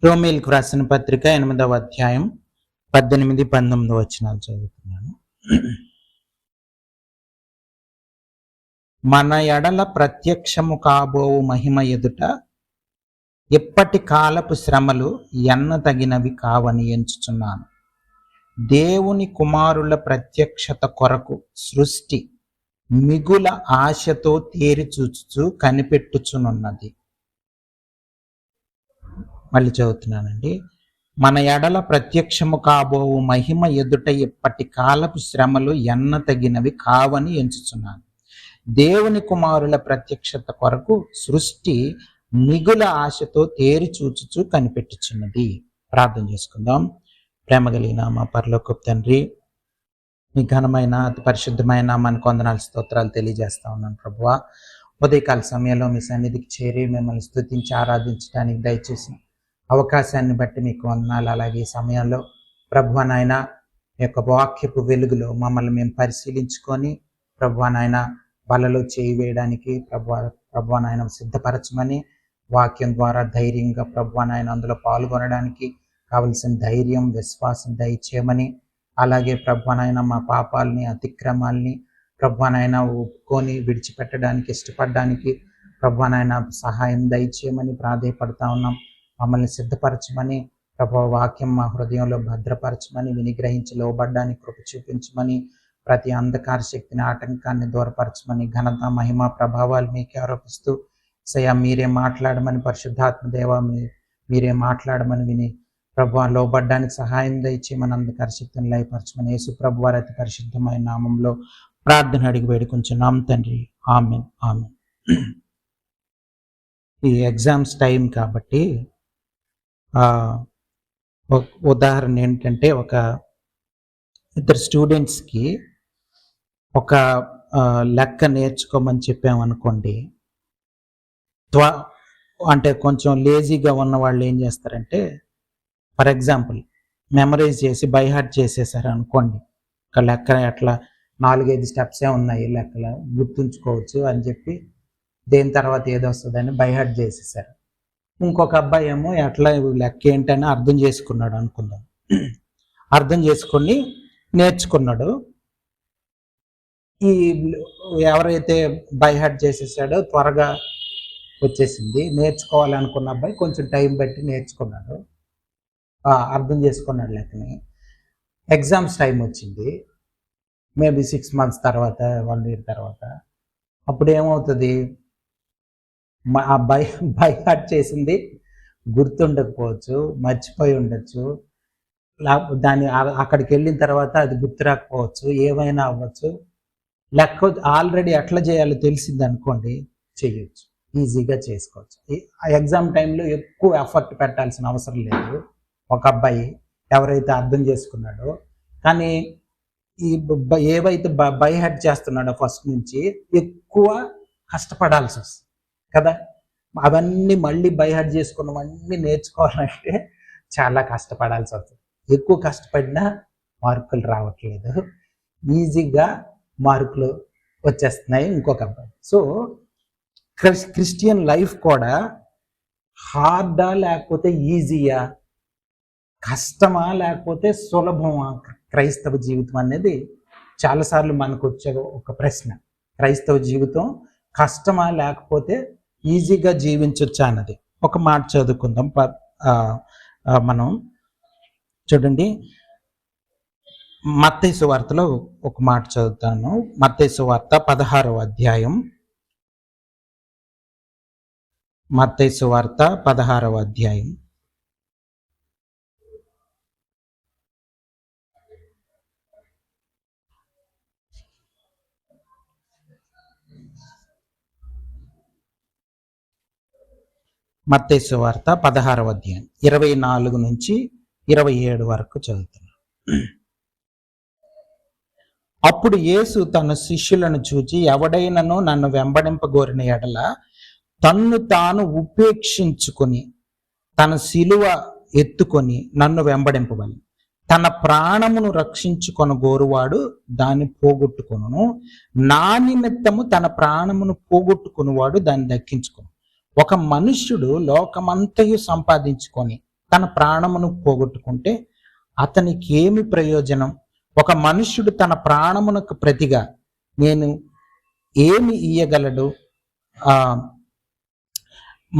రోమీయులకు రాసిన పత్రిక 8వ అధ్యాయం 18-19 వచనాలు చదువుతున్నాను. మన ఎడల ప్రత్యక్షము కాబోవు మహిమ ఎదుట ఎప్పటి కాలపు శ్రమలు ఎన్న తగినవి కావని ఎంచుచున్నాను. దేవుని కుమారుల ప్రత్యక్షత కొరకు సృష్టి మిగుల ఆశతో తేరి చూచుచు కనిపెట్టుచునున్నది. మళ్ళీ చదువుతున్నానండి. మన ఎడల ప్రత్యక్షము కాబోవు మహిమ ఎదుట ఎప్పటి కాలపు శ్రమలు ఎన్న తగినవి కావని ఎంచుచున్నాను. దేవుని కుమారుల ప్రత్యక్షత కొరకు సృష్టి మిగుల ఆశతో తేరి చూచుచు కనిపెట్టుచున్నది. ప్రార్థన చేసుకుందాం. ప్రేమ కలిగిన మా పరలోకపు తండ్రి, మీ ఘనమైన అతి పరిశుద్ధమైన మనకు వందనాలు స్తోత్రాలు తెలియజేస్తా ఉన్నాను ప్రభువా. ఉదయకాల సమయంలో మీ సన్నిధికి చేరి మిమ్మల్ని స్తుతించి ఆరాధించడానికి దయచేసి అవకాశాన్ని బట్టి మీకు వందనాలు. అలాగే ఈ సమయంలో ప్రభువా నాయన యొక్క వాక్యపు వెలుగులో మమ్మల్ని మేము పరిశీలించుకొని ప్రభువా నాయన బలలో చేయి వేయడానికి ప్రభువా నాయన సిద్ధపరచమని, వాక్యం ద్వారా ధైర్యంగా ప్రభువా నాయన అందులో పాల్గొనడానికి కావలసిన ధైర్యం విశ్వాసం దయచేయమని, అలాగే ప్రభువా నాయన మా పాపాలని అతిక్రమాల్ని ప్రభువా నాయన ఒప్పుకొని విడిచిపెట్టడానికి ఇష్టపడడానికి ప్రభువా నాయన సహాయం దయచేయమని ప్రాధేయపడతా ఉన్నాం. మమ్మల్ని సిద్ధపరచమని ప్రభువా, వాక్యం మా హృదయంలో భద్రపరచమని, వినిగ్రహించి లోబడ్డానికి కృప చూపించమని, ప్రతి అంధకార శక్తిని ఆటంకాన్ని దూరపరచమని, ఘనత మహిమ ప్రభావాలు మీకే ఆరోపిస్తూ సయ్యా మీరే మాట్లాడమని, పరిశుద్ధాత్మ దేవ మీరే మాట్లాడమని విని ప్రభువా లోబడ్డానికి సహాయం దయచేయమని, అంధకార శక్తిని లయపరచమని యేసు ప్రభు వారి అతి పరిశుద్ధమైన నామంలో ప్రార్థన అడిగి వేడుకుంటున్నాం తండ్రి. Amen amen. ఈ ఎగ్జామ్స్ టైం కాబట్టి ఉదాహరణ ఏంటంటే, ఒక ఇద్దరు స్టూడెంట్స్కి ఒక లెక్క నేర్చుకోమని చెప్పామనుకోండి, అంటే కొంచెం లేజీగా ఉన్న వాళ్ళు ఏం చేస్తారంటే, ఫర్ ఎగ్జాంపుల్ మెమరైజ్ చేసి బై హార్ట్ చేసేసారు అనుకోండి. ఒక లెక్క అట్లా 4-5 స్టెప్సే ఉన్నాయి లెక్కలు గుర్తుంచుకోవచ్చు అని చెప్పి దేని తర్వాత ఏదో వస్తుందని బై హార్ట్ చేసేసారు. ఇంకొక అబ్బాయి ఏమో ఎట్లా లెక్క ఏంటని అర్థం చేసుకున్నాడు అనుకుందాం. అర్థం చేసుకొని నేర్చుకున్నాడు. ఈ ఎవరైతే బై హార్ట్ చేసేసాడో త్వరగా వచ్చేసింది. నేర్చుకోవాలనుకున్న అబ్బాయి కొంచెం టైం బట్టి నేర్చుకున్నాడు, అర్థం చేసుకున్నాడు లెక్కని. ఎగ్జామ్స్ టైం వచ్చింది, మేబీ 6 months తర్వాత 1 year తర్వాత. అప్పుడు ఏమవుతుంది, ఆ బై హార్ట్ చేసింది గుర్తుండకపోవచ్చు, మర్చిపోయి ఉండొచ్చు, దాన్ని అక్కడికి వెళ్ళిన తర్వాత అది గుర్తు రాకపోవచ్చు, ఏమైనా అవ్వచ్చు. లెక్క ఆల్రెడీ ఎట్లా చేయాలో తెలిసింది అనుకోండి, చేయొచ్చు, ఈజీగా చేసుకోవచ్చు. ఆ ఎగ్జామ్ టైంలో ఎక్కువ ఎఫర్ట్ పెట్టాల్సిన అవసరం లేదు. ఒక అబ్బాయి ఎవరైతే అర్థం చేసుకున్నాడో, కానీ ఈ ఏవైతే బై హార్ట్ చేస్తున్నాడో ఫస్ట్ నుంచి ఎక్కువ కష్టపడాల్సి వస్తుంది కదా. అవన్నీ మళ్ళీ బై హార్ట్ చేసుకున్నవన్నీ నేర్చుకోవాలంటే చాలా కష్టపడాల్సి వస్తుంది. ఎక్కువ కష్టపడినా మార్కులు రావట్లేదు, ఈజీగా మార్కులు వచ్చేస్తున్నాయి ఇంకొక అబ్బాయి. సో క్రిస్టియన్ లైఫ్ కూడా హార్డా లేకపోతే ఈజీయా, కష్టమా లేకపోతే సులభమా క్రైస్తవ జీవితం అనేది చాలాసార్లు మనకు వచ్చే ఒక ప్రశ్న. క్రైస్తవ జీవితం కష్టమా లేకపోతే ఈజీగా జీవించొచ్చా అన్నది. ఒక మాట చదువుకుందాం. మనం చూడండి, మత్తయి సువార్తలో ఒక మాట చదువుతాను. మత్తయి సువార్త 16వ అధ్యాయం. మత్తయి సువార్త 16వ అధ్యాయం. మత్తయి సువార్త 16వ అధ్యాయం 24 నుంచి 27 వరకు చదువుతున్నాను. అప్పుడు యేసు తన శిష్యులను చూచి, ఎవడైనను నన్ను వెంబడింపగోరిన ఎడల తన్ను తాను ఉపేక్షించుకొని తన శిలువ ఎత్తుకొని నన్ను వెంబడింపవలెను. తన ప్రాణమును రక్షించుకొని గోరువాడు దాన్ని పోగొట్టుకొనును, నా నిమిత్తము తన ప్రాణమును పోగొట్టుకునివాడు దాన్ని దక్కించుకొను. ఒక మనుష్యుడు లోకమంతయు సంపాదించుకొని తన ప్రాణమును పోగొట్టుకుంటే అతనికి ఏమి ప్రయోజనం? ఒక మనుష్యుడు తన ప్రాణమునకు ప్రతిగా నేను ఏమి ఇయ్యగలడు?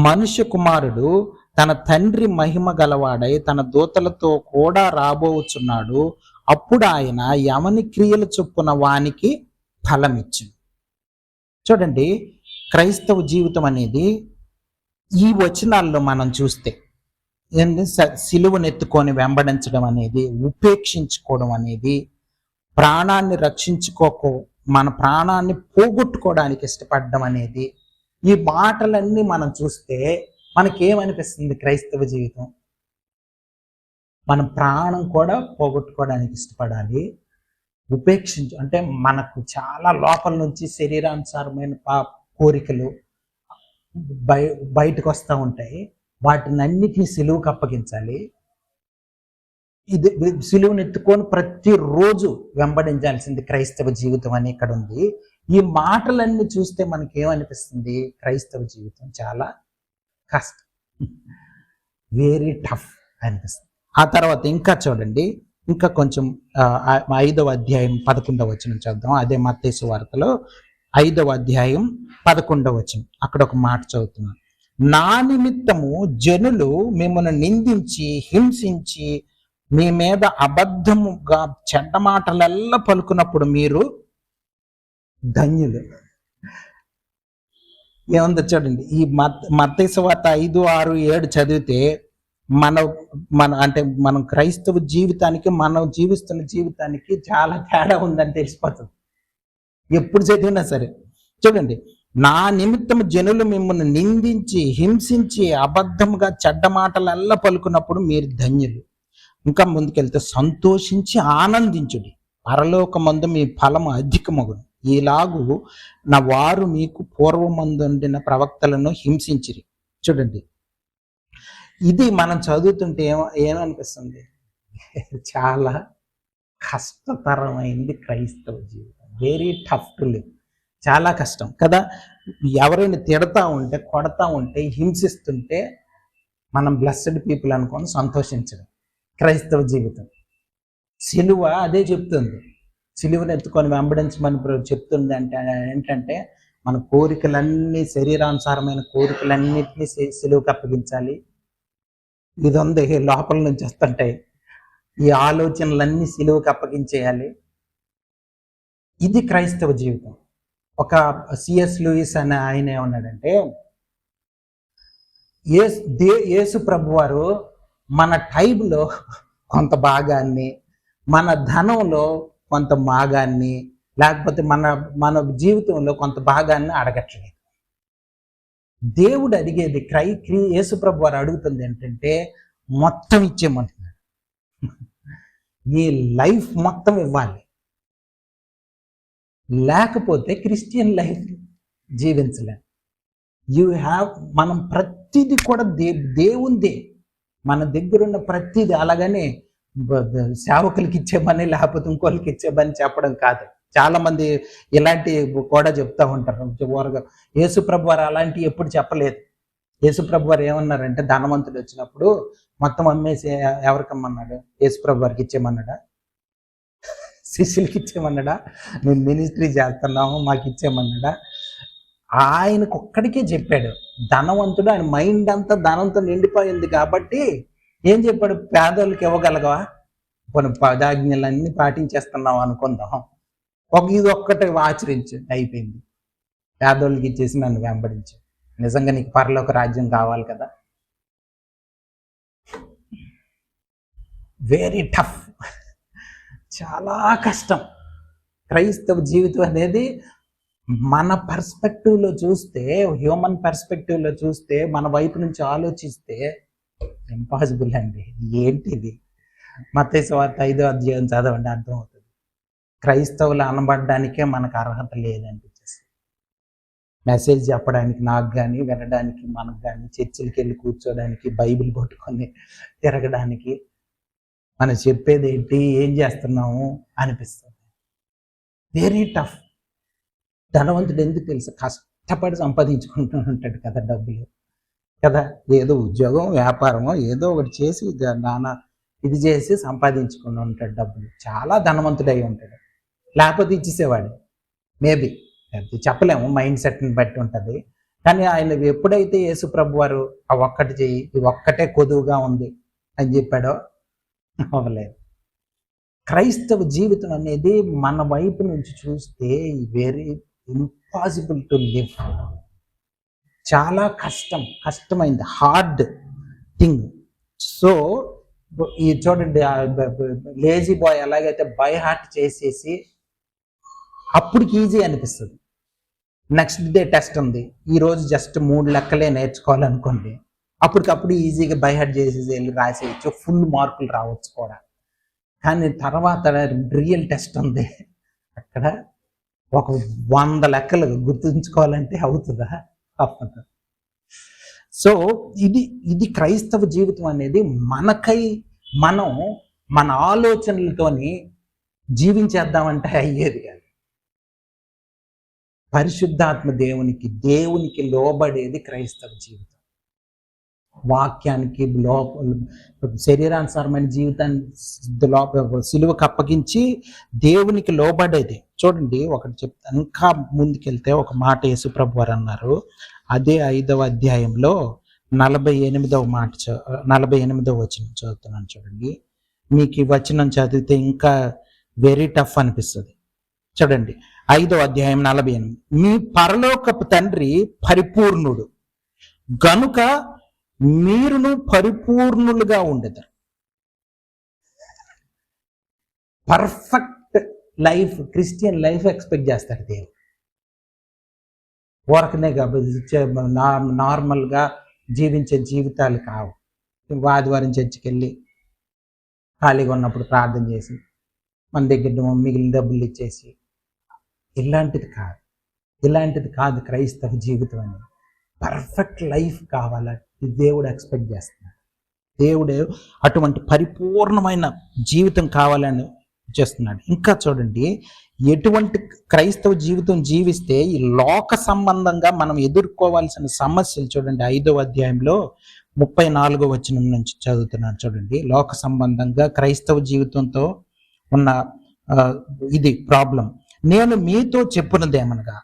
మనుష్య కుమారుడు తన తండ్రి మహిమ గలవాడై తన దూతలతో కూడా రాబోచున్నాడు. అప్పుడు ఆయన యవని క్రియల చొప్పున వానికి ఫలమిచ్చు. చూడండి, క్రైస్తవ జీవితం అనేది ఈ వచనాల్లో మనం చూస్తే సిలువనెత్తుకొని వెంబడించడం అనేది, ఉపేక్షించుకోవడం అనేది, ప్రాణాన్ని మన ప్రాణాన్ని పోగొట్టుకోవడానికి ఇష్టపడడం అనేది, ఈ మాటలన్నీ మనం చూస్తే మనకేమనిపిస్తుంది? క్రైస్తవ జీవితం మన ప్రాణం కూడా పోగొట్టుకోవడానికి ఇష్టపడాలి, అంటే మనకు చాలా లోపల నుంచి శరీరానుసారమైన కోరికలు బయటకు వస్తూ ఉంటాయి. వాటినన్నిటిని సిలువకు అప్పగించాలి. ఇది సిలువను ఎత్తుకొని ప్రతిరోజు వెంబడించాల్సింది క్రైస్తవ జీవితం అని ఇక్కడ ఉంది. ఈ మాటలన్నీ చూస్తే మనకేమనిపిస్తుంది? క్రైస్తవ జీవితం చాలా కష్టం, వెరీ టఫ్ అనిపిస్తుంది. ఆ తర్వాత ఇంకా చూడండి, ఇంకా కొంచెం 5వ అధ్యాయం 11వ వచనం చదువుదాం. అదే మత్తయి సువార్తలో 5వ అధ్యాయం 11వ వచనం. అక్కడ ఒక మాట చదువుతున్నాను. నా నిమిత్తము జనులు మిమ్మల్ని నిందించి హింసించి మీ మీద అబద్ధముగా చెడ్డ మాటలెల్లా పలుకున్నప్పుడు మీరు ధన్యులు. ఏముందో చూడండి, ఈ మత్తయి సువార్త 5, 6, 7 చదివితే మనం క్రైస్తవ జీవితానికి మనం జీవిస్తున్న జీవితానికి చాలా తేడా ఉందని తెలిసిపోతుంది ఎప్పుడు చదివినా సరే. చూడండి, నా నిమిత్తం జనులు మిమ్మల్ని నిందించి హింసించి అబద్ధముగా చెడ్డ మాటలల్లా పలుకున్నప్పుడు మీరు ధన్యులు. ఇంకా ముందుకెళ్తే సంతోషించి ఆనందించుడి, పరలోకమందు మీ ఫలము అధికమగును. ఇలాగూ నా వారు మీకు పూర్వమందుండిన ప్రవక్తలను హింసించిరి. చూడండి, ఇది మనం చదువుతుంటే ఏమనిపిస్తుంది? చాలా కష్టతరమైంది క్రైస్తవ జీవితం, వెరీ టఫ్ టు లివ్. చాలా కష్టం కదా. ఎవరైనా తిడతా ఉంటే, కొడతా ఉంటే, హింసిస్తుంటే మనం బ్లెస్డ్ పీపుల్ అనుకొని సంతోషించడం క్రైస్తవ జీవితం. సిలువ అదే చెప్తుంది. సిలువను ఎత్తుకొని వెంబడించమని చెప్తుంది. అంటే ఏంటంటే మన కోరికలన్నీ, శరీరానుసారమైన కోరికలన్నింటినీ సిలువకు అప్పగించాలి. ఇది ఉంది లోపల నుంచి వస్తుంటాయి, ఈ ఆలోచనలన్నీ సిలువకు అప్పగించేయాలి. ఇది క్రైస్తవ జీవితం. ఒక సిఎస్ లూయిస్ అనే ఆయన ఏమన్నాడంటే, యేసు ప్రభు వారు మన టైంలో కొంత భాగాన్ని, మన ధనంలో కొంత భాగాన్ని, లేకపోతే మన జీవితంలో కొంత భాగాన్ని అడగట్లేదు. దేవుడు అడిగేది, యేసు ప్రభు వారు అడుగుతుంది ఏంటంటే మొత్తం ఇచ్చేయమంటున్నాడు. ఈ లైఫ్ మొత్తం ఇవ్వాలి, లేకపోతే క్రిస్టియన్ లైఫ్ జీవించలేం. మనం ప్రతిదీ కూడా దేవుందే, మన దగ్గరున్న ప్రతిదీ. అలాగనే సేవకులకి ఇచ్చేమని లేకపోతే ఇంకోళ్ళకి ఇచ్చేమని చెప్పడం కాదు. చాలా మంది ఇలాంటి కూడా చెప్తా ఉంటారు. యేసుప్రభు వారు అలాంటివి ఎప్పుడు చెప్పలేదు. యేసుప్రభు వారు ఏమన్నారంటే, ధనవంతుడు వచ్చినప్పుడు మొత్తం అమ్మేసి ఎవరికమ్మన్నాడు? యేసుప్రభు వారికి ఇచ్చేమన్నాడా? శిష్యులకి ఇచ్చేమన్నాడా? మేము మినిస్ట్రీ చేస్తున్నాము మాకు ఇచ్చేమన్నాడా? ఆయనకు ఒక్కడికే చెప్పాడు. ధనవంతుడు, ఆయన మైండ్ అంతా ధనంతో నిండిపోయింది కాబట్టి ఏం చెప్పాడు? పేదోళ్ళకి ఇవ్వగలగవా? కొన్ని పదాజ్ఞలన్నీ పాటించేస్తున్నావు అనుకుందాం, ఇది ఒక్కటే ఆచరించు, అయిపోయింది. పేదోళ్ళకి ఇచ్చేసి నన్ను వెంబడించు. నిజంగా నీకు పరలోక రాజ్యం కావాలి కదా. వెరీ టఫ్, చాలా కష్టం క్రైస్తవ జీవితం అనేది. మన పర్స్పెక్టివ్లో చూస్తే, హ్యూమన్ పర్స్పెక్టివ్లో చూస్తే, మన వైపు నుంచి ఆలోచిస్తే ఇంపాసిబుల్ అండి. ఏంటిది? మత్తయి సువార్త 5వ అధ్యాయం చదవండి, అర్థమవుతుంది. క్రైస్తవులు అనబడడానికే మనకు అర్హత లేదనిపించేసి, మెసేజ్ చెప్పడానికి నాకు కానీ, వినడానికి మనకు కానీ, చర్చిలకి వెళ్ళి కూర్చోడానికి, బైబిల్ పట్టుకొని తిరగడానికి, మనం చెప్పేది ఏంటి, ఏం చేస్తున్నాము అనిపిస్తుంది. Very tough. ధనవంతుడు ఎందుకు తెలుసు? కష్టపడి సంపాదించుకుంటూ ఉంటాడు కదా డబ్బులు. కదా. ఏదో ఉద్యోగం వ్యాపారమో ఏదో ఒకటి చేసి నాన్న ఇది చేసి సంపాదించుకుని ఉంటాడు డబ్బులు, చాలా ధనవంతుడై ఉంటాడు. లేకపోతే ఇచ్చేసేవాడు మేబీ, చెప్పలేము, మైండ్ సెట్ని బట్టి ఉంటుంది. కానీ ఆయన ఎప్పుడైతే యేసు ప్రభు వారు ఆ ఒక్కటి చెయ్యి, ఇది ఒక్కటే కొదువుగా ఉంది అని చెప్పాడో అవ్వలేదు. క్రైస్తవ జీవితం అనేది మన వైపు నుంచి చూస్తే వెరీ ఇంపాసిబుల్ టు లివ్. చాలా కష్టమైంది, హార్డ్ థింగ్. సో ఈ చూడండి, లేజీ బాయ్ ఎలాగైతే బై హార్ట్ చేసేసి అప్పటికి ఈజీ అనిపిస్తుంది. నెక్స్ట్ డే టెస్ట్ ఉంది, ఈరోజు జస్ట్ 3 లెక్కలే నేర్చుకోవాలనుకోండి, అప్పటికప్పుడు ఈజీగా బై హార్ట్ చేసేసి వెళ్ళి రాసేయచ్చు, ఫుల్ మార్కులు రావచ్చు కూడా. కానీ తర్వాత రియల్ టెస్ట్ ఉంది, అక్కడ ఒక 100 లెక్కలు గుర్తుంచుకోవాలంటే అవుతుందా? అవ్వదు. సో ఇది క్రైస్తవ జీవితం అనేది మనకై మనం మన ఆలోచనలతోని జీవించేద్దామంటే అయ్యేది కాదు. పరిశుద్ధాత్మ దేవునికి లోబడేది క్రైస్తవ జీవితం. వాక్యానికి శరీరానుసారమైన జీవితాన్ని సిలువకు అప్పగించి దేవునికి లోబడేది. చూడండి, ఒకటి చెప్తాను, ఇంకా ముందుకెళ్తే ఒక మాట యేసు ప్రభు వారు అన్నారు. అదే 5వ అధ్యాయంలో 48వ వచనం చదువుతున్నాను చూడండి. మీకు ఈ వచనం చదివితే ఇంకా వెరీ టఫ్ అనిపిస్తుంది. చూడండి, 5వ అధ్యాయం 48. మీ పరలోకపు తండ్రి పరిపూర్ణుడు గనుక మీరును పరిపూర్ణులుగా ఉండేదారు. Perfect life, Christian life expect చేస్తాడు దేవుడు. ఊరకనే నార్మల్గా జీవించే జీవితాలు కావు. ఆదివారం చర్చికి వెళ్ళి ఖాళీగా ఉన్నప్పుడు ప్రార్థన చేసి మన దగ్గర మిగిలిన డబ్బులు ఇచ్చేసి, ఇలాంటిది కాదు క్రైస్తవ జీవితం అనేది. పర్ఫెక్ట్ లైఫ్ కావాలని దేవుడు ఎక్స్పెక్ట్ చేస్తున్నాడు. దేవుడు అటువంటి పరిపూర్ణమైన జీవితం కావాలని చేస్తున్నాడు. ఇంకా చూడండి, ఎటువంటి క్రైస్తవ జీవితం జీవిస్తే ఈ లోక సంబంధంగా మనం ఎదుర్కోవాల్సిన సమస్యలు చూడండి. 5వ అధ్యాయంలో 34వ వచనం నుంచి చదువుతున్నాను చూడండి. లోక సంబంధంగా క్రైస్తవ జీవితంతో ఉన్న ఇది ప్రాబ్లం. నేను మీతో చెప్పున్నదేమనగా,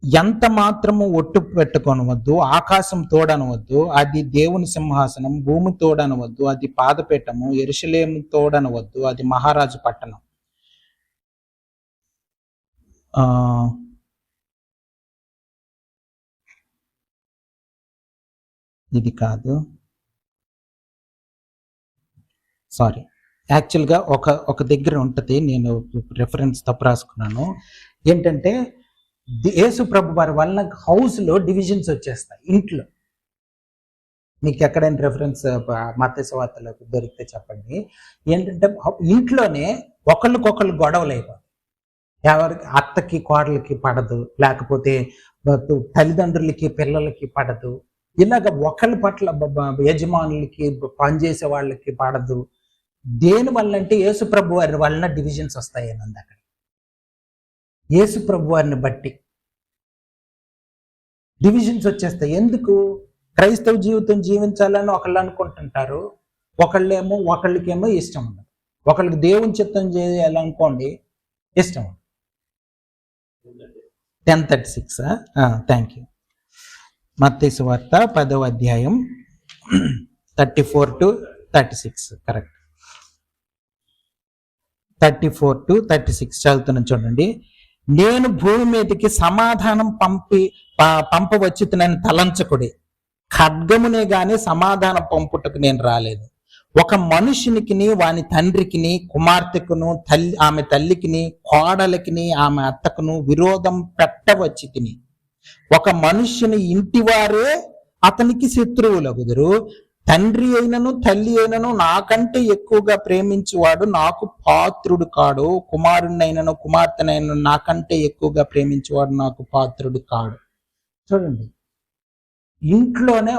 ఎంత మాత్రము ఒట్టు పెట్టుకొనవద్దు, ఆకాశం తోడనవద్దు, అది దేవుని సింహాసనం, భూమి తోడనవద్దు, అది పాదపీఠము, యెరూషలేము తోడనవద్దు, అది మహారాజు పట్టణం. ఇది కాదు, సారీ, యాక్చువల్గా ఒక దగ్గర ఉంటుంది, నేను రెఫరెన్స్ తప్పు రాసుకున్నాను. ఏంటంటే యేసు ప్రభు వారి వలన హౌస్లో డివిజన్స్ వచ్చేస్తాయి. ఇంట్లో మీకు ఎక్కడైనా రెఫరెన్స్ మత్తయి సువార్తలకు దొరికితే చెప్పండి. ఏంటంటే ఇంట్లోనే ఒకళ్ళకొకళ్ళు గొడవలు అయిపోతాయి. ఎవరికి అత్తకి కోడలకి పడదు, లేకపోతే తల్లిదండ్రులకి పిల్లలకి పడదు, ఇలాగ ఒకళ్ళ పట్ల యజమానులకి పనిచేసే వాళ్ళకి పడదు. దేని వల్ల అంటే యేసు ప్రభు వారి వలన డివిజన్స్ వస్తాయి అన్నది. అక్కడ యేసు ప్రభు వారిని బట్టి డివిజన్స్ వచ్చేస్తాయి. ఎందుకు? క్రైస్తవ జీవితం జీవించాలని ఒకళ్ళు అనుకుంటుంటారు, ఒకళ్ళకేమో ఇష్టం ఉండదు. ఒకళ్ళకి దేవుని చిత్తం చేయాలనుకోండి, ఇష్టం ఉండదు. 10:36. Thank you. మత్తయి సువార్త 10వ అధ్యాయం 34 to 36 కరెక్ట్. 34 to 36 చదువుతున్నాను చూడండి. నేను భూమి మీదకి సమాధానం పంపవచ్చునని తలంచకుడి, ఖడ్గమునే గాని సమాధానం పంపుటకు నేను రాలేదు. ఒక మనుషునికిని, వాని తండ్రికిని, కుమార్తెకును, ఆమె తల్లికిని, కోడలికిని, ఆమె అత్తకును విరోధం పెట్టవచ్చి తిని, ఒక మనుష్యుని ఇంటివారే అతనికి శత్రువులగుదురు. తండ్రి అయినను తల్లి అయినను నాకంటే ఎక్కువగా ప్రేమించువాడు నాకు పాత్రుడు కాడు. కుమారుడినైనను కుమార్తెనైనను నాకంటే ఎక్కువగా ప్రేమించువాడు నాకు పాత్రుడు కాడు. చూడండి, ఇంట్లోనే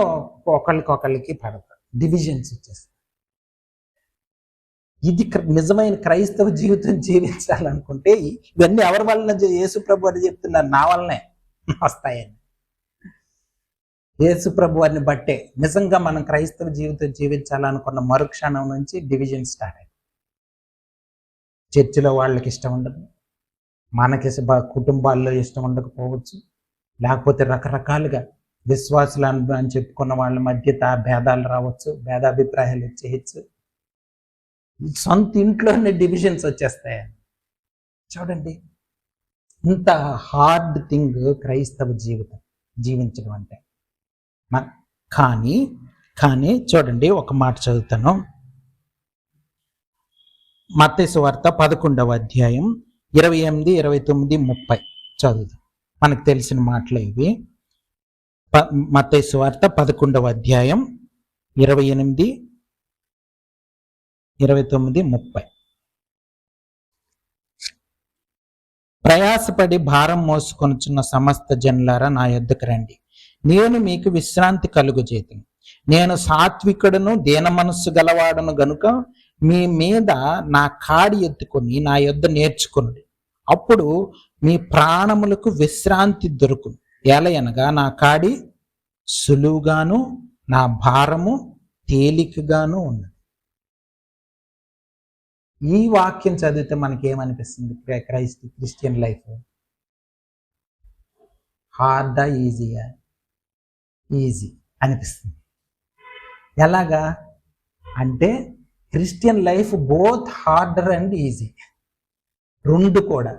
ఒకళ్ళకి పడతారు, డివిజన్స్ వచ్చేస్తాయి. ఇది నిజమైన క్రైస్తవ జీవితం జీవించాలనుకుంటే ఇవన్నీ ఎవరి వలన యేసు ప్రభు అని చెప్తున్నారు, నా వల్లనే వస్తాయని. యేసు ప్రభు వారిని బట్టే నిజంగా మనం క్రైస్తవ జీవితం జీవించాలనుకున్న మరుక్షణం నుంచి డివిజన్ స్టార్ట్ అయింది. చర్చిలో వాళ్ళకి ఇష్టం ఉండదు, మనకి కుటుంబాల్లో ఇష్టం ఉండకపోవచ్చు, లేకపోతే రకరకాలుగా విశ్వాసులు అని చెప్పుకున్న వాళ్ళ మధ్య భేదాలు రావచ్చు, భేదాభిప్రాయాలు వచ్చేయచ్చు, సొంత ఇంట్లోనే డివిజన్స్ వచ్చేస్తాయి. చూడండి, ఇంత హార్డ్ థింగ్ క్రైస్తవ జీవితం జీవించడం అంటే. కానీ చూడండి, ఒక మాట చదువుతాను. మత్తయి సువార్త 11వ అధ్యాయం 28, 29, 30 చదువుతాం. మనకు తెలిసిన మాటలు ఇవి. మత్తయి సువార్త 11వ అధ్యాయం 28, 29, 30. ప్రయాసపడి భారం మోసుకొనుచున్న సమస్త జనులారా నా యొద్దకు రండి, నేను మీకు విశ్రాంతి కలుగజేతును. నేను సాత్వికుడును దీన మనస్సు గలవాడును గనుక మీ మీద నా కాడి ఎత్తుకొని నా యొద్ద నేర్చుకునుడి, అప్పుడు మీ ప్రాణములకు విశ్రాంతి దొరుకును. ఎలయనగా నా కాడి సులువుగాను నా భారము తేలికగాను ఉన్నది. ఈ వాక్యం చదివితే మనకేమనిపిస్తుంది? క్రిస్టియన్ లైఫ్ హార్డా ఈజీయా? ఈజీ అనిపిస్తుంది. ఎలాగా అంటే Christian life both harder and easy, రెండు కూడా.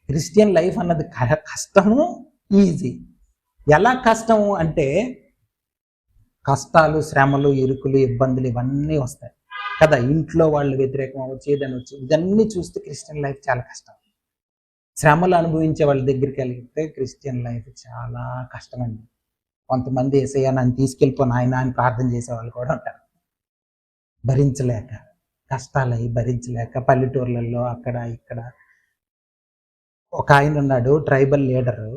క్రిస్టియన్ లైఫ్ అన్నది కష్టము, ఈజీ. ఎలా కష్టము అంటే కష్టాలు, శ్రమలు, ఇరుకులు, ఇబ్బందులు ఇవన్నీ వస్తాయి కదా. ఇంట్లో వాళ్ళు వ్యతిరేకం అవ్వచ్చు, ఏదైనా వచ్చు, ఇదన్నీ చూస్తే క్రిస్టియన్ లైఫ్ చాలా కష్టం. శ్రమలు అనుభవించే వాళ్ళ దగ్గరికి వెళ్తే క్రిస్టియన్ లైఫ్ చాలా కష్టం అండి. కొంతమంది యేసయ్యా నన్ను తీసుకెళ్ళిపోయిన ఆయన అని ప్రార్థన చేసే వాళ్ళు కూడా ఉంటారు. భరించలేక, కష్టాలు అవి భరించలేక పల్లెటూర్లలో అక్కడ ఇక్కడ. ఒక ఆయన ఉన్నాడు, ట్రైబల్ లీడరు,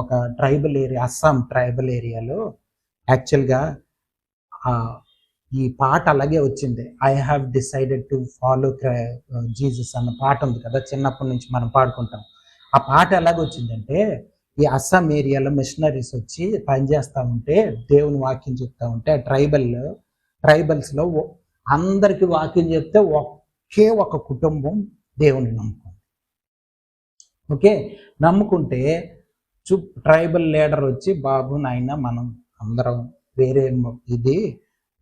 ఒక ట్రైబల్ ఏరియా, అస్సాం ట్రైబల్ ఏరియాలో. యాక్చువల్గా ఈ పాట అలాగే వచ్చింది, I have decided to follow Jesus అన్న పాట ఉంది కదా, చిన్నప్పటి నుంచి మనం పాడుకుంటాం. ఆ పాట ఎలాగొచ్చిందంటే, ఈ అస్సాం ఏరియాలో మిషనరీస్ వచ్చి పనిచేస్తూ ఉంటే, దేవుని వాక్యం చెప్తా ఉంటే, ట్రైబల్స్లో అందరికి వాక్యం చెప్తే ఒకే ఒక కుటుంబం దేవుని నమ్ముకుంది. ఓకే, నమ్ముకుంటే ట్రైబల్ లీడర్ వచ్చి, బాబు నాయన మనం అందరం వేరే ఇది,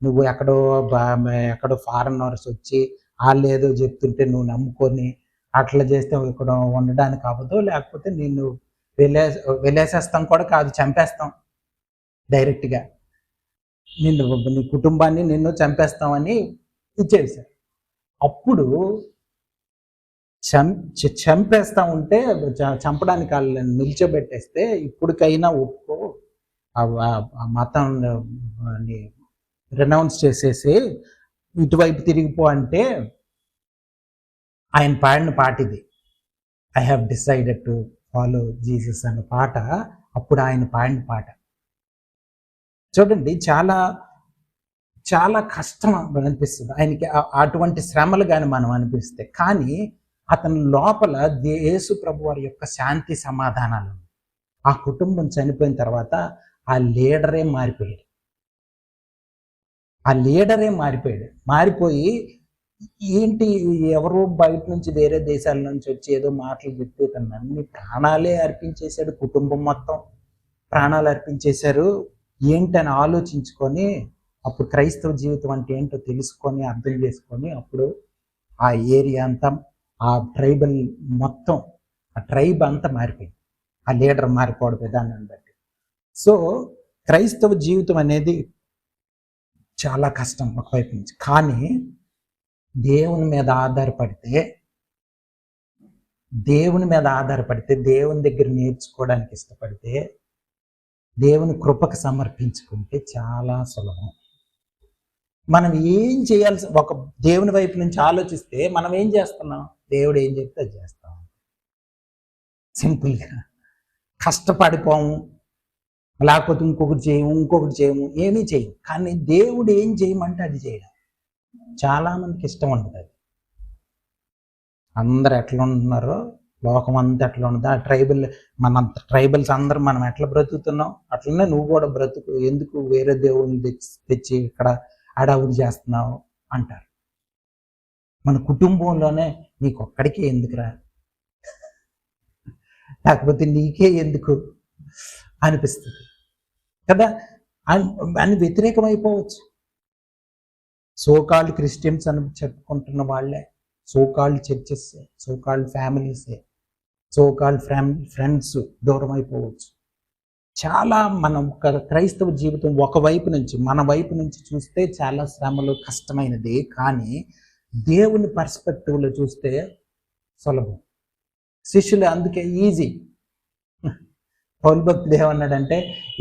నువ్వు ఎక్కడో ఫారెనర్స్ వచ్చి వాళ్ళు ఏదో చెప్తుంటే నువ్వు నమ్ముకొని అట్లా చేస్తే ఇక్కడ ఉండడానికి అవ్వదు, లేకపోతే నిన్ను వెళ్ళేసేస్తాం కూడా కాదు, చంపేస్తాం డైరెక్ట్గా, నీ కుటుంబాన్ని నిన్ను చంపేస్తామని ఇచ్చేసారు. అప్పుడు చంపేస్తా ఉంటే, చంపడానికి వాళ్ళని నిల్చోబెట్టేస్తే, ఇప్పటికైనా ఒప్పుకో, ఆ మతం రెనౌన్స్ చేసేసి ఇటువైపు తిరిగిపో అంటే, ఆయన పాడిన పాట ఇది, I have decided to follow Jesus అనే పాట. అప్పుడు ఆయన పాడిన పాట చూడండి, చాలా చాలా కష్టం అనిపిస్తుంది ఆయనకి. అటువంటి శ్రమలు కానీ మనం అనిపిస్తే, కానీ అతని లోపల యేసు ప్రభు వారి యొక్క శాంతి సమాధానాలు. ఆ కుటుంబం చనిపోయిన తర్వాత ఆ లీడరే మారిపోయాడు. మారిపోయి ఏంటి, ఎవరో బయట నుంచి వేరే దేశాల నుంచి వచ్చి ఏదో మాటలు చెప్పి తను అన్ని ప్రాణాలే అర్పించేశాడు, కుటుంబం మొత్తం ప్రాణాలు అర్పించేశారు ఏంటని ఆలోచించుకొని, అప్పుడు క్రైస్తవ జీవితం అంటే ఏంటో తెలుసుకొని అర్థం చేసుకొని, అప్పుడు ఆ ఏరియా అంతా, ఆ ట్రైబల్ మొత్తం, ఆ ట్రైబ్ అంతా మారిపోయింది, ఆ లీడర్ మారిపోవడం విధానాన్ని బట్టి. సో క్రైస్తవ జీవితం అనేది చాలా కష్టం ఒకవైపు నుంచి. కానీ దేవుని మీద ఆధారపడితే, దేవుని దగ్గర నేర్చుకోవడానికి ఇష్టపడితే, దేవుని కృపకు సమర్పించుకుంటే చాలా సులభం. మనం ఏం చేయాల్సి, ఒక దేవుని వైపు నుంచి ఆలోచిస్తే మనం ఏం చేస్తున్నాం, దేవుడు ఏం చెప్తే అది చేస్తాం. సింపుల్గా కష్టపడిపోము, లేకపోతే ఇంకొకటి చేయము, ఏమీ చేయము. కానీ దేవుడు ఏం చేయమంటే అది చేయడం చాలా మందికి ఇష్టం ఉండదు. అది అందరు ఎట్లా ఉంటున్నారో లోకం అంతా అట్లా ఉండదు. ఆ మన ట్రైబల్స్ అందరం మనం ఎట్లా బ్రతుకుతున్నాం అట్లనే నువ్వు కూడా బ్రతుకు, ఎందుకు వేరే దేవుళ్ళు తెచ్చి ఇక్కడ అడావుడి చేస్తున్నావు అంటారు. మన కుటుంబంలోనే నీకు ఒక్కడికే ఎందుకురా, లేకపోతే నీకే ఎందుకు అనిపిస్తుంది కదా. అని వ్యతిరేకమైపోవచ్చు. సోకాల్డ్ క్రిస్టియన్స్ అని చెప్పుకుంటున్న వాళ్ళే, సోకాల్డ్ చర్చెస్, సోకాల్డ్ ఫ్యామిలీసే, సోకాల్డ్ ఫ్రెండ్స్ దూరం అయిపోవచ్చు. చాలా మనం క్రైస్తవ జీవితం ఒకవైపు నుంచి, మన వైపు నుంచి చూస్తే చాలా శ్రమలు, కష్టమైనది. కానీ దేవుని పర్స్పెక్టివ్లో చూస్తే సులభం. శిష్యులు అందుకే ఈజీ. పౌలు భక్తుడు ఏమన్నాడంటే,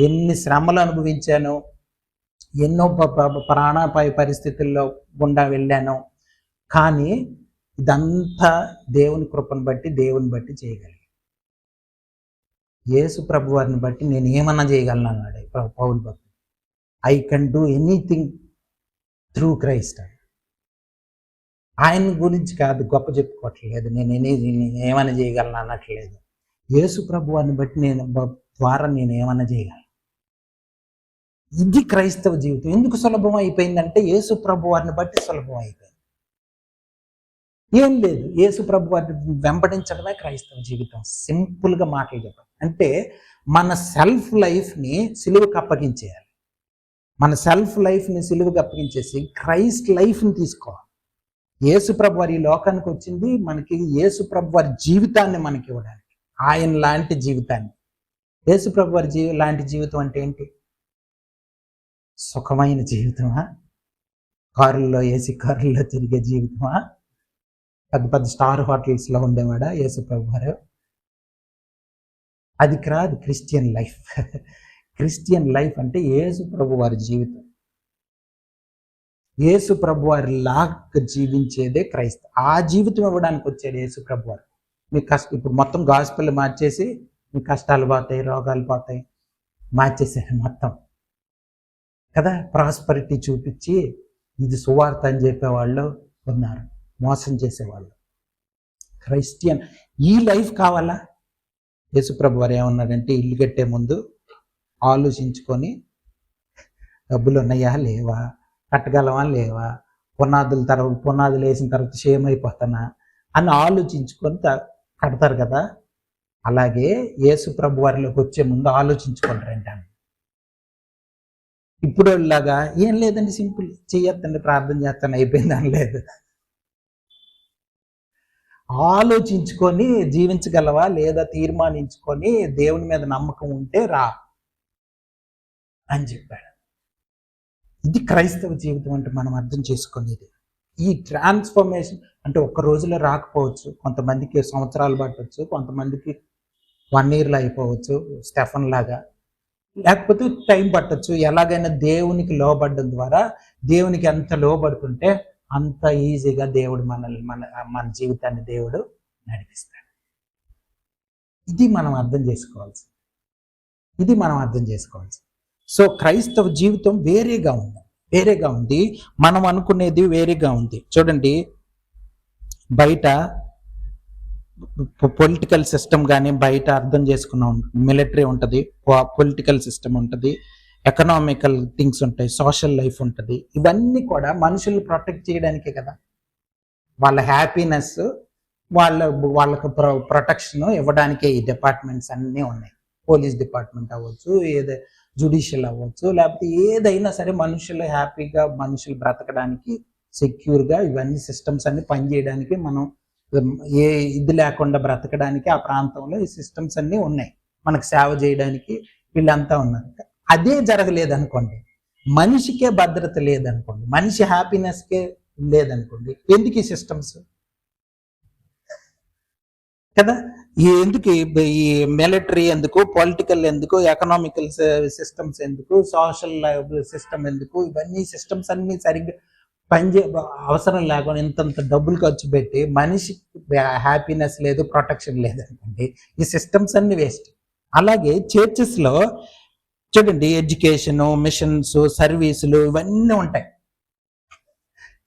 ఎన్ని శ్రమలు అనుభవించాను, ఎన్నో ప్రాణాపాయ పరిస్థితుల్లో గుండా వెళ్ళాను, కానీ ఇదంతా దేవుని కృపను బట్టి, దేవుని బట్టి చేయగలిగాను. యేసు ప్రభు వారిని బట్టి నేను ఏమన్నా చేయగలను అన్నాడు పౌలు భక్తుడు. I can do anything through Christ. ఆయన గురించి కాదు గొప్ప చెప్పుకోవట్లేదు, నేను ఏమైనా చేయగలను అనట్లేదు. యేసు ప్రభు వారిని బట్టి ద్వారా నేను ఏమైనా చేయగలను. ఇది క్రైస్తవ జీవితం. ఎందుకు సులభం అయిపోయిందంటే యేసు ప్రభు వారిని బట్టి సులభం అయిపోయింది. ఏం లేదు, యేసు ప్రభు వారిని వెంబడించడమే క్రైస్తవ జీవితం. సింపుల్గా మాటలు చెప్పాలి అంటే మన సెల్ఫ్ లైఫ్ని సిలువకు అప్పగించేయాలి. మన సెల్ఫ్ లైఫ్ని సిలువకు అప్పగించేసి క్రైస్ట్ లైఫ్ని తీసుకోవాలి. యేసు ప్రభు వారి లోకానికి వచ్చింది మనకి యేసు ప్రభు వారి జీవితాన్ని మనకి ఇవ్వడానికి, ఆయన లాంటి జీవితాన్ని. యేసు ప్రభు వారి లాంటి జీవితం అంటే ఏంటి? సుఖమైన జీవితమా? కారుల్లో, ఏసీ కారుల్లో తిరిగే జీవితమా? పెద్ద పెద్ద స్టార్ హోటల్స్లో ఉండేవాడా యేసు ప్రభు వారు? అది కాదు క్రిస్టియన్ లైఫ్. క్రిస్టియన్ లైఫ్ అంటే యేసు ప్రభు వారి జీవితం. యేసు ప్రభు వారి లాగా జీవించేదే క్రైస్తవం. ఆ జీవితం ఇవ్వడానికి వచ్చాడు యేసు ప్రభు వారు. మీ ఇప్పుడు మొత్తం గాస్పెల్ మార్చేసి మీ కష్టాలు పోతాయి, రోగాలు పోతాయి, మార్చేసారు మొత్తం కదా. ప్రాస్పరిటీ చూపించి ఇది సువార్త అని చెప్పేవాళ్ళు ఉన్నారు, మోసం చేసేవాళ్ళు. క్రైస్టియన్ ఈ లైఫ్ కావాలా? యేసు ప్రభు వారు ఏమన్నారంటే, ఇల్లు కట్టే ముందు ఆలోచించుకొని డబ్బులు ఉన్నాయా లేవా, కట్టగలవా లేవా, పునాదులు వేసిన తర్వాత క్షేమ అయిపోతానా అని ఆలోచించుకొని కడతారు కదా. అలాగే యేసు ప్రభు వారిలోకి వచ్చే ముందు ఆలోచించుకుంటారంట. ఇప్పుడు లాగా ఏం లేదండి, సింపుల్ చెయ్యొద్దండి, ప్రార్థన చేస్తాను అయిపోయింది అని లేదు. ఆలోచించుకొని జీవించగలవా లేదా తీర్మానించుకొని దేవుని మీద నమ్మకం ఉంటే రా అని చెప్పాడు. ఇది క్రైస్తవ జీవితం అంటే మనం అర్థం చేసుకునేది. ఈ ట్రాన్స్ఫర్మేషన్ అంటే ఒక్క రోజులో రాకపోవచ్చు, కొంతమందికి సంవత్సరాలు పట్టవచ్చు, కొంతమందికి 1 yearలో అయిపోవచ్చు స్టెఫన్ లాగా, లేకపోతే టైం పట్టచ్చు. ఎలాగైనా దేవునికి లోబడడం ద్వారా, దేవునికి ఎంత లోబడుతుంటే అంత ఈజీగా దేవుడు మన జీవితాన్ని దేవుడు నడిపిస్తాడు. ఇది మనం అర్థం చేసుకోవాల్సి. సో క్రైస్తవ జీవితం వేరేగా ఉంది, మనం అనుకునేది వేరేగా ఉంది. చూడండి, బయట పొలిటికల్ సిస్టమ్ కానీ బయట అర్థం చేసుకున్నాం, మిలిటరీ ఉంటుంది, పొలిటికల్ సిస్టమ్ ఉంటుంది, ఎకనామికల్ థింగ్స్ ఉంటాయి, సోషల్ లైఫ్ ఉంటుంది. ఇవన్నీ కూడా మనుషుల్ని ప్రొటెక్ట్ చేయడానికే కదా. వాళ్ళ హ్యాపీనెస్, వాళ్ళకు ప్రొటెక్షన్ ఇవ్వడానికే ఈ డిపార్ట్మెంట్స్ అన్నీ ఉన్నాయి. పోలీస్ డిపార్ట్మెంట్ అవ్వచ్చు, జుడిషియల్ అవ్వచ్చు, లేకపోతే ఏదైనా సరే మనుషులు హ్యాపీగా, మనుషులు బ్రతకడానికి సెక్యూర్గా ఇవన్నీ సిస్టమ్స్ అన్ని పనిచేయడానికి, మనం ఏ ఇది లేకుండా బ్రతకడానికి ఆ ప్రాంతంలో ఈ సిస్టమ్స్ అన్నీ ఉన్నాయి, మనకు సేవ చేయడానికి వీళ్ళంతా ఉన్నారు. అదే జరగలేదనుకోండి, మనిషికే భద్రత లేదనుకోండి, మనిషి హ్యాపీనెస్కే లేదనుకోండి, ఎందుకు ఈ సిస్టమ్స్ కదా? ఎందుకు ఈ మిలిటరీ ఎందుకు, పొలిటికల్ ఎందుకు, ఎకనామికల్ సిస్టమ్స్ ఎందుకు, సోషల్ సిస్టమ్ ఎందుకు? ఇవన్నీ సిస్టమ్స్ అన్ని సరిగ్గా అవసరం లేకుండా ఇంతంత డబ్బులు ఖర్చు పెట్టి మనిషి హ్యాపీనెస్ లేదు, ప్రొటెక్షన్ లేదనుకోండి, ఈ సిస్టమ్స్ అన్ని వేస్ట్. అలాగే చర్చెస్లో చూడండి, ఎడ్యుకేషను, మిషన్స్, సర్వీసులు ఇవన్నీ ఉంటాయి.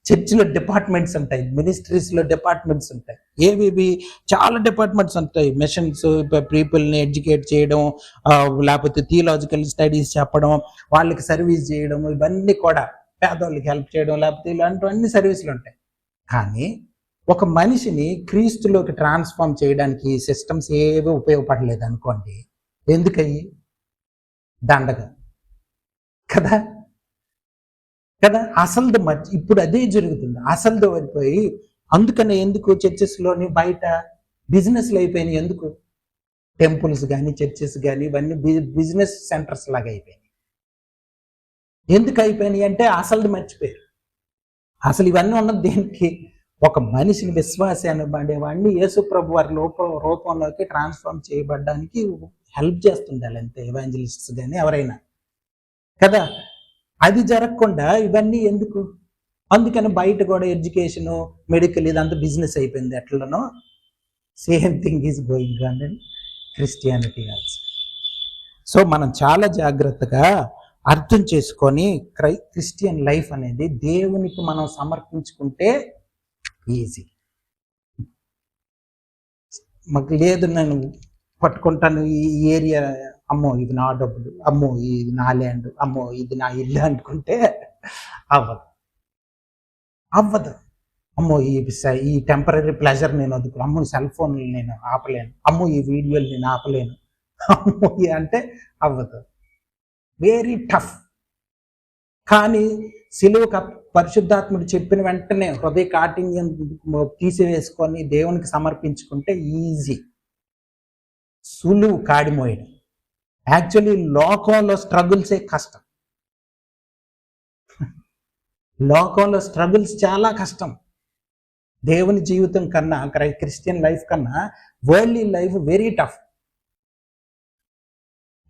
చర్చిలో డిపార్ట్మెంట్స్ ఉంటాయి, మినిస్ట్రీస్లో డిపార్ట్మెంట్స్ ఉంటాయి, ఏవి చాలా డిపార్ట్మెంట్స్ ఉంటాయి. మిషన్స్, పీపుల్ని ఎడ్యుకేట్ చేయడం, లేకపోతే థియలాజికల్ స్టడీస్ చెప్పడం, వాళ్ళకి సర్వీస్ చేయడం, ఇవన్నీ కూడా పేదవాళ్ళకి హెల్ప్ చేయడం, లేకపోతే ఇలాంటివన్నీ సర్వీసులు ఉంటాయి. కానీ ఒక మనిషిని క్రీస్తులోకి ట్రాన్స్ఫార్మ్ చేయడానికి సిస్టమ్స్ ఏవి ఉపయోగపడలేదు అనుకోండి, ఎందుకయ్యి? దండగా కదా కదా అసలుది ఇప్పుడు అదే జరుగుతుంది. అసలుది అయిపోయి, అందుకనే ఎందుకు చర్చెస్లోని బయట బిజినెస్లు అయిపోయినాయి? ఎందుకు? టెంపుల్స్ కానీ చర్చెస్ కానీ ఇవన్నీ బిజినెస్ సెంటర్స్ లాగా అయిపోయినాయి. ఎందుకు అయిపోయినాయి అంటే అసలుది మర్చిపోయారు. అసలు ఇవన్నీ ఉన్నది దేనికి? ఒక మనిషిని విశ్వాసి అనబడేవాడిని యేసు ప్రభు వారి రూపంలోకి ట్రాన్స్ఫార్మ్ చేయబడడానికి హెల్ప్ చేస్తుంది అంతే, ఎవాంజలిస్ట్స్ కానీ ఎవరైనా కదా. అది జరగకుండా ఇవన్నీ ఎందుకు? అందుకని బయట కూడా ఎడ్యుకేషను, మెడికల్ ఇదంతా బిజినెస్ అయిపోయింది. ఎట్లనో same thing is going on in Christianity also. So మనం చాలా జాగ్రత్తగా అర్థం చేసుకొని క్రిస్టియన్ లైఫ్ అనేది దేవునికి మనం సమర్పించుకుంటే ఈజీ. మాకు లేదు, నేను పట్టుకుంటాను ఈ ఏరియా, అమ్మో ఇది నా డబ్బులు, అమ్మో ఇది నా ల్యాండ్, అమ్మో ఇది నా ఇల్లు అనుకుంటే అవ్వదు. అమ్మో ఈ టెంపరీ ప్లెజర్ నేను వదుకు, అమ్మో సెల్ ఫోన్ నేను ఆపలేను, అమ్మో ఈ వీడియోలు నేను ఆపలేను, అమ్మో అంటే అవ్వదు. Very tough. కానీ సిలువ పరిశుద్ధాత్ముడు చెప్పిన వెంటనే హృదయ కాఠిన్యం తీసివేసుకొని దేవునికి సమర్పించుకుంటే ఈజీ, సులువు కాడిమోయడం. యాక్చువల్లీ లోకంలో స్ట్రగుల్సే కష్టం. లోకంలో స్ట్రగుల్స్ చాలా కష్టం. దేవుని జీవితం కన్నా, క్రిస్టియన్ లైఫ్ కన్నా వరల్డ్లీ లైఫ్ వెరీ టఫ్.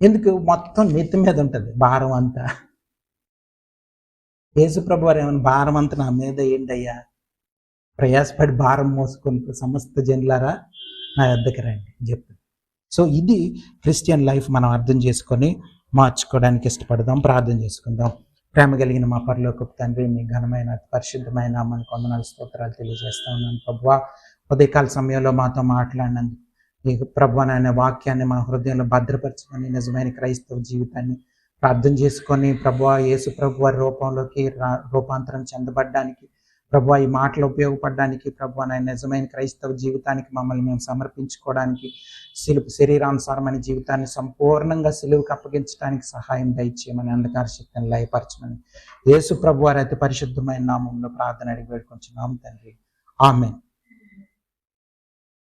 ఎందుకు? మొత్తం నెత్తి మీద ఉంటుంది భారం అంతా. యేసుప్రభు వారు ఏమైనా భారం అంతా నా మీద ఏంటయ్యా, ప్రయాసపడి భారం మోసుకుంటూ సమస్త జనులారా నా వద్దకు రండి చెప్తాను. సో ఇది క్రిస్టియన్ లైఫ్ మనం అర్థం చేసుకొని మార్చుకోవడానికి ఇష్టపడదాం. ప్రార్థన చేసుకుందాం. ప్రేమ కలిగిన మా పరలోకపు తండ్రి, మీ ఘనమైన పరిశుద్ధమైన మనకు వందనాలు స్తోత్రాలు తెలియజేస్తా ఉన్నాను ప్రభువా. ఉదయకాల సమయంలో మాతో మాట్లాడినందుకు మీకు ప్రభువా, నాయన వాక్యాన్ని మా హృదయంలో భద్రపరచుకొని నిజమైన క్రైస్తవ జీవితాన్ని ప్రార్థన చేసుకొని ప్రభువా యేసు ప్రభు వారి రూపంలోకి రూపాంతరం చెందబడ్డానికి, ప్రభువా ఈ మాటలు ఉపయోగపడడానికి, ప్రభువా నాయన నిజమైన క్రైస్తవ జీవితానికి మమ్మల్ని మేము సమర్పించుకోవడానికి, శరీరానుసారమైన జీవితాన్ని సంపూర్ణంగా సిలువకు అప్పగించడానికి సహాయం దయచేయమని, అంధకార శక్తిని లయపరచమని యేసు ప్రభు వారి అతి పరిశుద్ధమైన నామంలో ప్రార్థన అడిగి వేడుకొంచున్నాం తండ్రి. ఆమేన్.